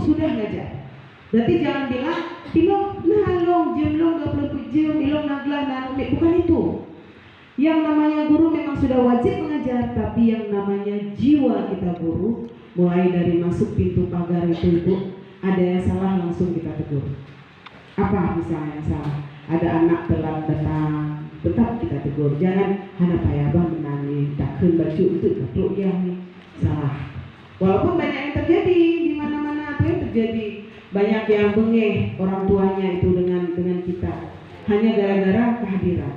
sudah ngajar. Berarti jangan bilang ilong nah long jam long 20 jam ilong naglah nah bukan itu. Yang namanya guru memang sudah wajib mengajar, tapi yang namanya jiwa kita guru, mulai dari masuk pintu pagar itu Ibu, ada yang salah langsung kita tegur. Apa misalnya yang salah? Ada anak telat datang, tetap kita tegur. Jangan anak payah menangis, tak baju itu kapluk dia nih, salah. Walaupun banyak yang terjadi di mana-mana, apa yang terjadi? Banyak yang bengeh orang tuanya itu dengan kita, hanya gara-gara kehadiran.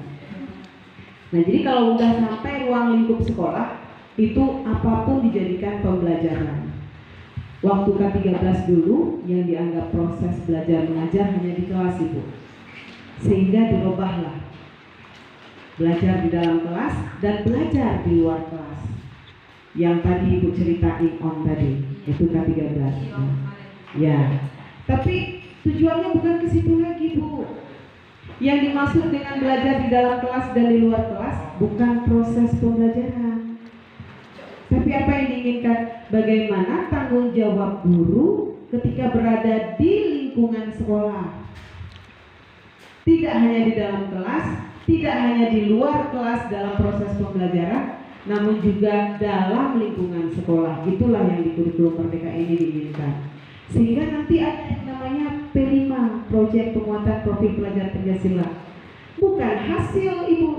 Nah, jadi kalau udah sampai ruang lingkup sekolah, itu apapun dijadikan pembelajaran. Waktu K13 dulu yang dianggap proses belajar mengajar hanya di kelas Ibu. Sehingga dirubahlah. Belajar di dalam kelas dan belajar di luar kelas. Yang tadi Ibu ceritain on tadi, itu K13. Ya. Tapi tujuannya bukan ke situ lagi, Bu. Yang dimaksud dengan belajar di dalam kelas dan di luar kelas bukan proses pembelajaran. Tapi apa yang diinginkan? Bagaimana tanggung jawab guru ketika berada di lingkungan sekolah. Tidak hanya di dalam kelas, tidak hanya di luar kelas dalam proses pembelajaran, namun juga dalam lingkungan sekolah. Itulah yang di kurikulum Merdeka ini diinginkan. Sehingga nanti ada yang namanya P5, Proyek Penguatan Profil Pelajar Pancasila. Bukan hasil Ibu,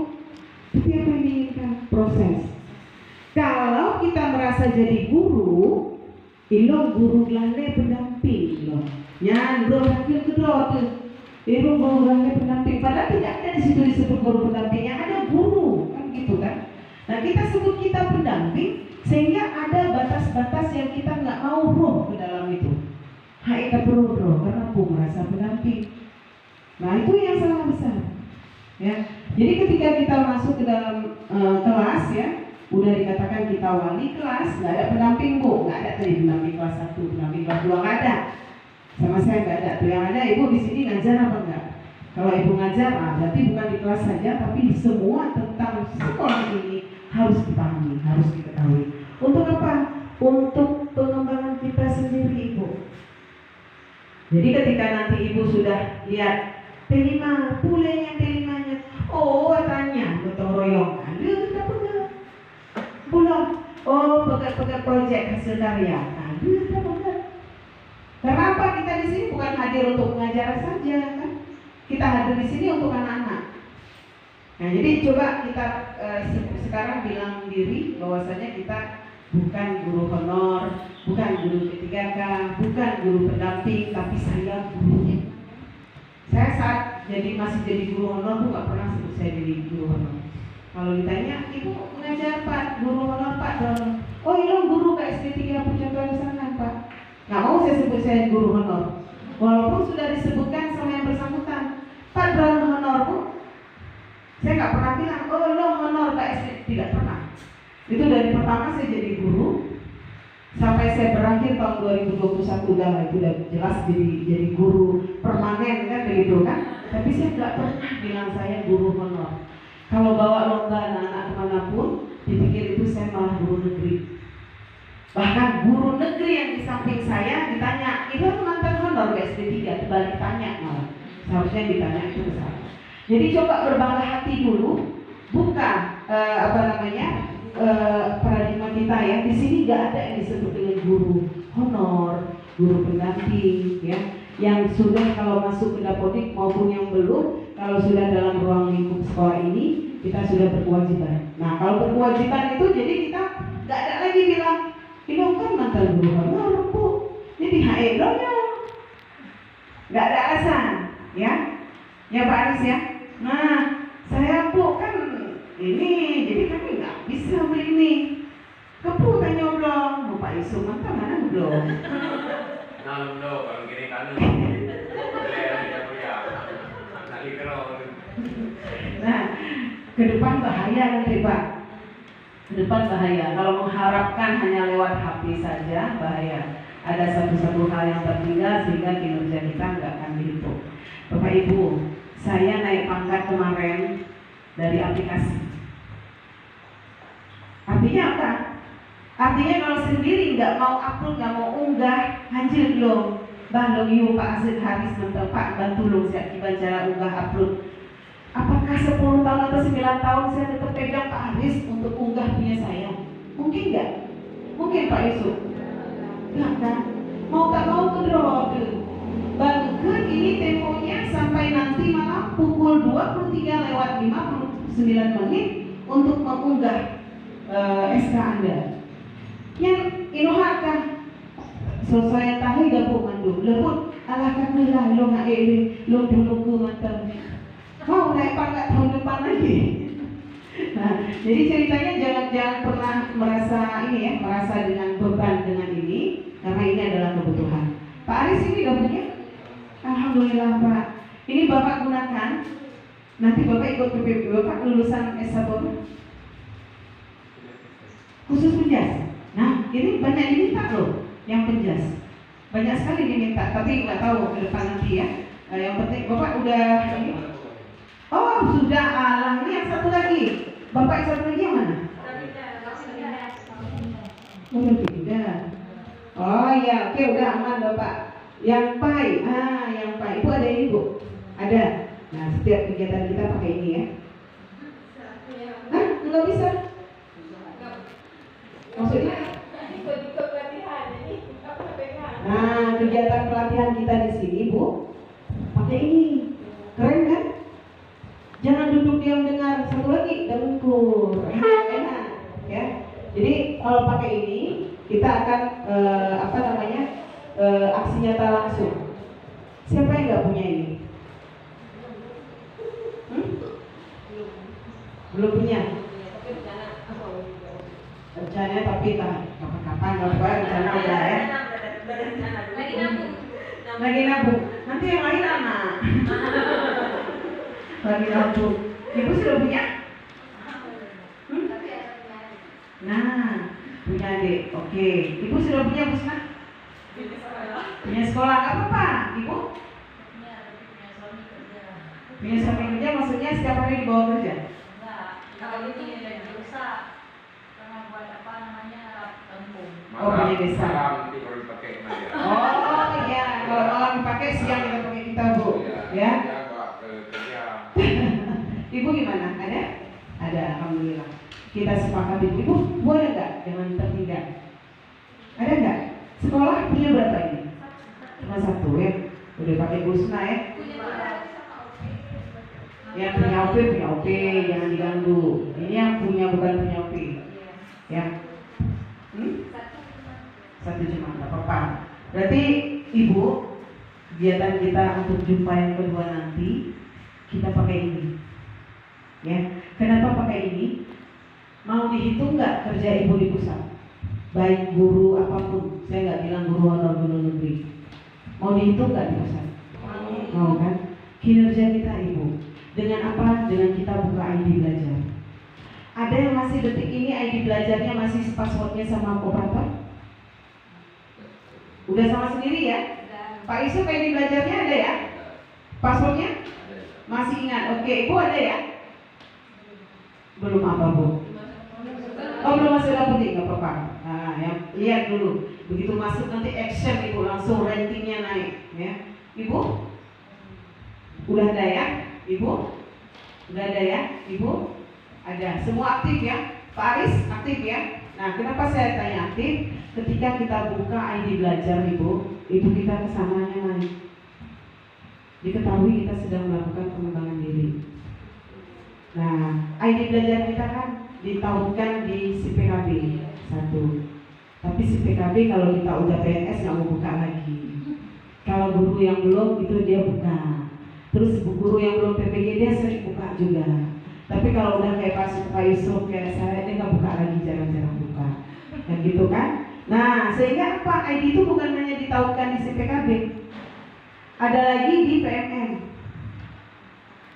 tapi apa yang diinginkan? Proses. Kalau kita merasa jadi guru, ilong guru lale pendamping loh. Nyan bro hasil kedua tuh. Ilong guru lale pendamping. Padahal tidak ada di situ disebut guru pendamping, yang ada guru kan gitu kan. Nah kita sebut kita pendamping sehingga ada batas-batas yang kita nggak mau roh ke dalam itu. Hai tak perlu roh karena aku merasa pendamping. Nah itu yang salah besar. Ya. Jadi ketika kita masuk ke dalam kelas ya. Udah dikatakan kita wali kelas, nggak ada pendamping Bu, nggak ada tadi pendamping kelas 1, pendamping kelas 2 nggak ada. Sama saya nggak ada. Tuh yang ada Ibu di sini ngajar apa enggak? Kalau Ibu ngajar, berarti bukan di kelas saja, tapi di semua tentang sekolah ini harus dipahami, harus diketahui. Untuk apa? Untuk pengembangan kita sendiri Ibu. Jadi ketika nanti Ibu sudah lihat P5, pulenya P5-nya, oh tanya, gotong royong, ada kita pegang. Belum. Oh, pegang proyek hasil karya. Ada kita pegang. Kenapa kita di sini bukan hadir untuk mengajar saja kan? Kita hadir di sini untuk anak-anak. Nah, jadi coba kita sekarang bilang diri bahwasanya kita bukan guru honor, bukan guru P3K, bukan guru pendamping, tapi saya gurunya. Saya saat masih jadi guru honor tuh nggak pernah sebut saya jadi guru honor. Kalau ditanya, Ibu mengajar Pak, guru honor Pak dong. Oh iya guru ke SD 3 Percontohan sana Pak. Nggak mau saya sebut saya guru honor. Walaupun sudah disebutkan sama yang bersangkutan, Pak drone honor Bu. Saya nggak pernah bilang, oh lo honor ke SD, tidak pernah. Itu dari pertama saya jadi guru sampai saya berakhir tahun 2021 itu udah jelas jadi guru permanen kan begitu kan. Tapi saya nggak pernah bilang saya guru honor. Kalau bawa lomba anak-anak kemanapun, dipikir itu saya malah guru negeri. Bahkan guru negeri yang di samping saya ditanya, itu mantan honor ke SD 3, terbalik tanya malah. Seharusnya ditanya itu besar. Jadi coba berbangga hati dulu, bukan paradigma kita ya. Di sini nggak ada yang disebut dengan guru honor, guru pendamping, ya. Yang sudah kalau masuk ke dapodik maupun yang belum, kalau sudah dalam ruang lingkup sekolah ini, kita sudah berkewajiban. Nah, kalau berkewajiban itu jadi kita nggak ada lagi bilang, ini kan mantan guru honor Bu, jadi HE-nya nggak ada alasan, ya Pak Aris ya. Nah, saya Bu kan ini, jadi kami nggak bisa beli ini. Kepu tanya belum, Pak Isu mantan mana belum? Nah, kalau gini kan Nah, ke depan bahaya nanti Pak. Ke depan bahaya. Kalau mengharapkan hanya lewat HP saja, bahaya. Ada satu hal yang tertinggal sehingga kinerja kita nggak akan dihitung. Bapak Ibu, saya naik pangkat kemarin dari aplikasi. Artinya apa? Artinya kalau sendiri nggak mau upload, nggak mau unggah, hancur belum. Bang lo yu Pak Aziz Haris mentang Pak bantu lo saya kiban cara unggah upload. Apakah 10 tahun atau 9 tahun saya tetap pegang Pak Haris untuk unggah punya saya? Mungkin nggak? Mungkin Pak Yusuf? Nggak kan? Mau tak mau ke drop. Bang ini temponya sampai nanti malam pukul 23:59 untuk mengunggah SK Anda. Yang inohakan selesai tahi gabung mandu lebut alah kamilah lo nggak lo dulu ku mantap mau naik pangkat tahun depan lagi. Nah, jadi ceritanya jangan pernah merasa ini ya, merasa dengan beban dengan ini, karena ini adalah kebutuhan. Pak Aris ini dapatnya, alhamdulillah Pak. Ini Bapak gunakan. Nanti Bapak ikut PPP, Bapak lulusan S1 khusus penjas. Nah, ini banyak diminta loh, yang penjas. Banyak sekali diminta, tapi nggak tahu ke depan nanti ya. Yang penting Bapak udah ini. Oh sudah, alah ini yang satu lagi. Bapak yang satu lagi yang mana? Udah pindah. Oh ya, oke udah aman Bapak. Yang pai, yang pai. Ibu ada ini Bu? Ada. Nah setiap kegiatan kita pakai ini ya. Hah? Nggak bisa? Maksudnya? Nah kegiatan pelatihan kita di sini Bu, pakai ini. Keren kan? Jangan duduk diam dengar. Satu lagi dengkur, enak ya. Jadi kalau pakai ini kita akan aksi nyata langsung. Siapa yang nggak punya ini? Belum punya. Rencana tapi kapan-kapan rencana udah ya. Lagi nabung. Nanti yang lain anak. Lagi nabung. Ibu sudah punya? Nah, punya adik. Oke. Ibu sudah punya Busna? Punya sekolah. Apa Ibu? Punya suami kerja maksudnya setiap hari dibawa kerja? Kalau ini rusak karena buat apa namanya tempung. Oh, punya desa. Nanti baru dipakai aja. Oh iya, kalau malam dipakai siang kita pakai kita Bu, ya. Ibu gimana? Ada, alhamdulillah. Kita sepakat Ibu, boleh nggak? Jangan tertinggal. Ada nggak? Sekolah punya berapa ini? Cuma satu ya. Udah pakai Busna ya. Yang punya OP, jangan diganggu. Ini yang punya bukan punya OP. Ya. Satu cuma nggak apa-apa. Berarti Ibu, kegiatan kita untuk jumpa yang kedua nanti kita pakai ini. Ya, kenapa pakai ini? Mau dihitung nggak kerja Ibu di pusat? Baik guru apapun, saya nggak bilang guru atau guru negeri. Mau dihitung nggak di pusat? Mau kan? Kinerja kita Ibu. Dengan apa? Dengan kita buka ID belajar. Ada yang masih detik ini ID belajarnya masih passwordnya sama kooperator? Udah sama sendiri ya? Pak Yusuf ID belajarnya ada ya? Passwordnya? Masih ingat? Oke, Ibu ada ya? Belum apa Bu? Oh belum masuk dalam putih, nggak apa-apa. Nah, yang lihat dulu. Begitu masuk nanti action Ibu langsung rankingnya naik, ya. Ibu? Udah ada ya? Ibu? Udah ada ya? Ibu? Ada. Semua aktif ya? Pak Aris aktif ya? Nah, kenapa saya tanya aktif? Ketika kita buka ID belajar Ibu kita kesananya naik. Diketahui kita sedang melakukan pengembangan diri. Nah, ID belajar kita kan ditautkan di CPKB 1. Tapi CPKB kalau kita udah PNS nggak mau buka lagi. Kalau guru yang belum itu dia buka. Terus guru yang belum PPG dia sering buka juga. Tapi kalau udah kayak Pak Yusuf kayak saya dia nggak buka lagi, jarang-jarang buka. Dan gitu kan? Nah, sehingga apa? ID itu bukan hanya ditautkan di CPKB. Ada lagi di PMM.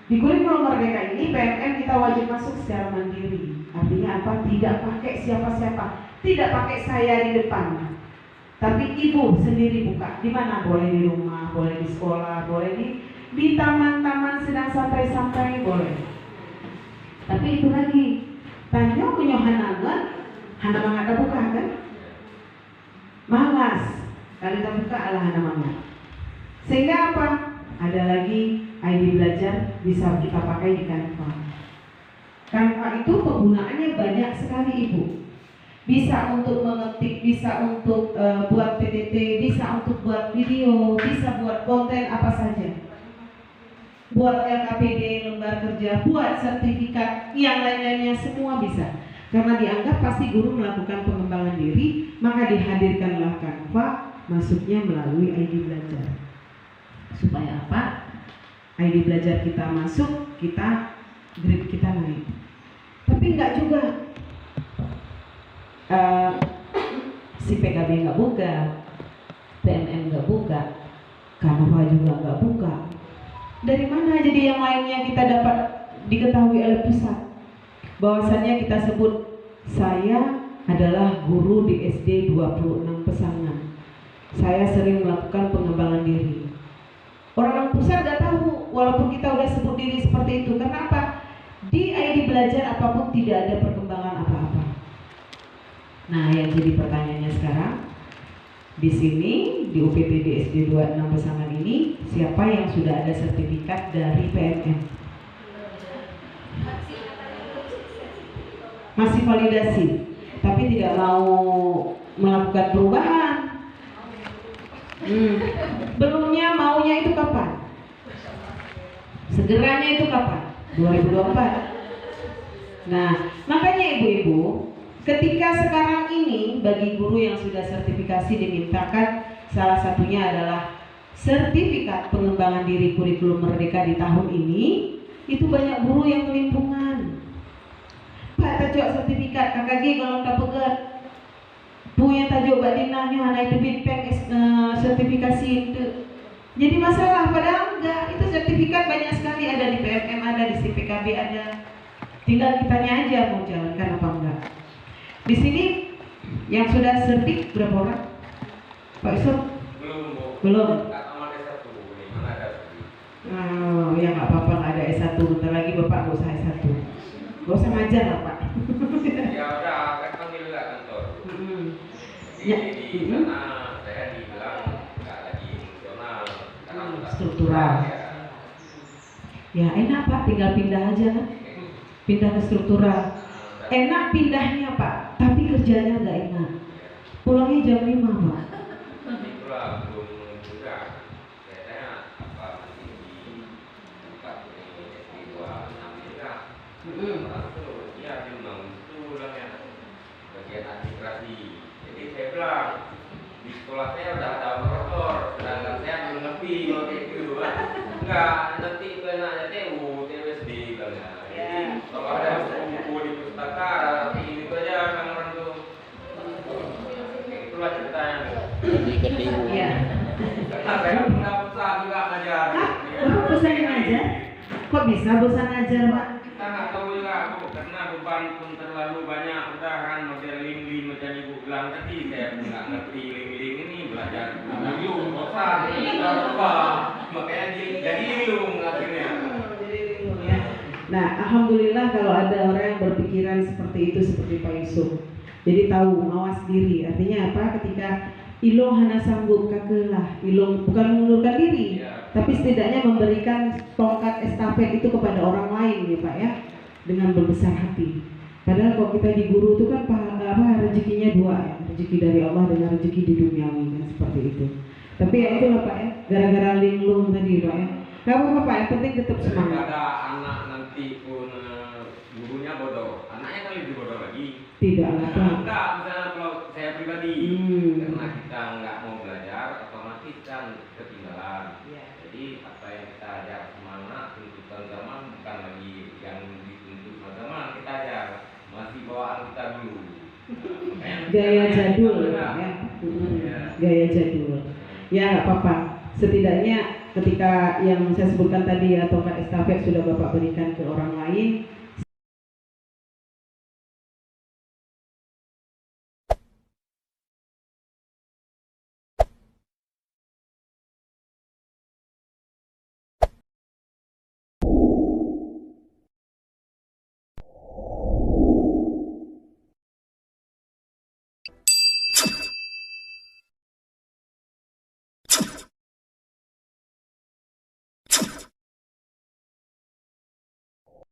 Di kurikulum merdeka ini PMM kita wajib masuk secara mandiri. Artinya apa? Tidak pakai siapa-siapa, tidak pakai saya di depan. Tapi Ibu sendiri buka. Di mana? Boleh di rumah, boleh di sekolah, boleh di taman-taman sedang santai-santai, boleh. Tapi itu lagi. Tanya punya hana ada buka kan? Malas. Kali kita buka adalah hana. Sehingga apa? Ada lagi ID belajar bisa kita pakai di Canva. Canva itu penggunaannya banyak sekali Ibu. Bisa untuk mengetik, bisa untuk buat PPT, bisa untuk buat video, bisa buat konten apa saja. Buat LKPD, lembar kerja, buat sertifikat, yang lain-lainnya semua bisa. Karena dianggap pasti guru melakukan pengembangan diri, maka dihadirkanlah Canva, masuknya melalui ID belajar. Supaya apa? ID belajar kita masuk, grade kita naik. Tapi enggak juga. Si PKB nggak buka, PNM nggak buka, Canva juga nggak buka. Dari mana jadi yang lainnya kita dapat diketahui oleh pusat? Bahwasannya kita sebut saya adalah guru di SD 26 Pesangan. Saya sering melakukan pengembangan diri. Orang pusat nggak tahu, walaupun kita udah sebut diri seperti itu. Kenapa? Di ID belajar apapun tidak ada perkembangan apa-apa. Nah, yang jadi pertanyaannya sekarang, di sini di UPTD SD 26 Pesangan ini siapa yang sudah ada sertifikat dari PNM? Masih validasi, tapi tidak mau melakukan perubahan. Belumnya maunya itu kapan? Segeranya itu kapan? 2024. Nah, makanya ibu-ibu, ketika sekarang ini bagi guru yang sudah sertifikasi dimintakan salah satunya adalah sertifikat pengembangan diri kurikulum merdeka di tahun ini, itu banyak guru yang kelimpungan. Pak tajuk sertifikat KKG kalau tak pegat, punya tajuk badinahnya hanya itu bitpeng sertifikasi itu. Jadi masalah padahal enggak, itu sertifikat banyak sekali ada di PMM, ada di CPKB ada. Tinggal kitanya aja mau jalankan apa enggak. Di sini yang sudah sertif berapa orang? Pak Yusuf? Belum. Oh, ya nggak apa-apa, nggak ada S1. Bentar lagi Bapak nggak usah S1. Nggak usah ngajar lah Pak. Ya udah, akan panggil ke kantor. Ya. Di sana saya dibilang nggak lagi fungsional karena sudah Struktural. Ya enak Pak, tinggal pindah aja kan. Pindah ke struktural. Enak pindahnya Pak, tapi kerjanya nggak enak. Pulangnya jam 5 Pak. Itulah belum juga. Biasanya apa masih di tempat ini SD 26 ini kan. Orang tuh dia memang itu bilangnya bagian administrasi. Jadi saya bilang di sekolah saya udah ada operator, sedangkan saya belum ngerti kalau kayak gitu. Enggak, nanti itu enaknya TU, TUSD bilangnya. Jadi kalau ada buku di pustaka, tapi itu aja kan orang tuh. Itulah ceritanya. Iya. Karena saya punya usaha juga ngajar. Bapak bosan ngajar? Kok bisa bosan ngajar Pak? Kita nggak tahu juga Bu, karena beban pun terlalu banyak. Udah kan model link macam ibu bilang tadi, saya pun nggak ngerti link ini belajar linglung, bosan, nggak apa, makanya jadi linglung akhirnya. Nah, alhamdulillah kalau ada orang yang berpikiran seperti itu seperti Pak Yusuf. Jadi tahu mawas diri. Artinya apa? Ketika ilong hana sanggup kakelah, ilong bukan mengundurkan diri, tapi setidaknya memberikan tongkat estafet itu kepada orang lain ya Pak ya, dengan berbesar hati. Padahal kalau kita di guru itu kan rezekinya dua ya, rezeki dari Allah dengan rezeki di duniawi kan seperti itu. Tapi ya itulah Pak ya, gara-gara linglung tadi Pak ya. Gak apa-apa Pak, yang penting tetap semangat. Ada anak nanti pun gurunya bodoh, anaknya kan lebih bodoh lagi. Tidak lah Pak. Enggak, misalnya kalau saya pribadi, karena kita nggak mau belajar, otomatis kan ketinggalan. Jadi apa yang kita ajar kemana, tuntutan zaman bukan lagi yang dituntut zaman, kita ajar masih bawaan kita dulu. Gaya jadul Pak ya. Gaya jadul. Ya nggak apa-apa. Setidaknya ketika yang saya sebutkan tadi ya tongkat estafet sudah Bapak berikan ke orang lain,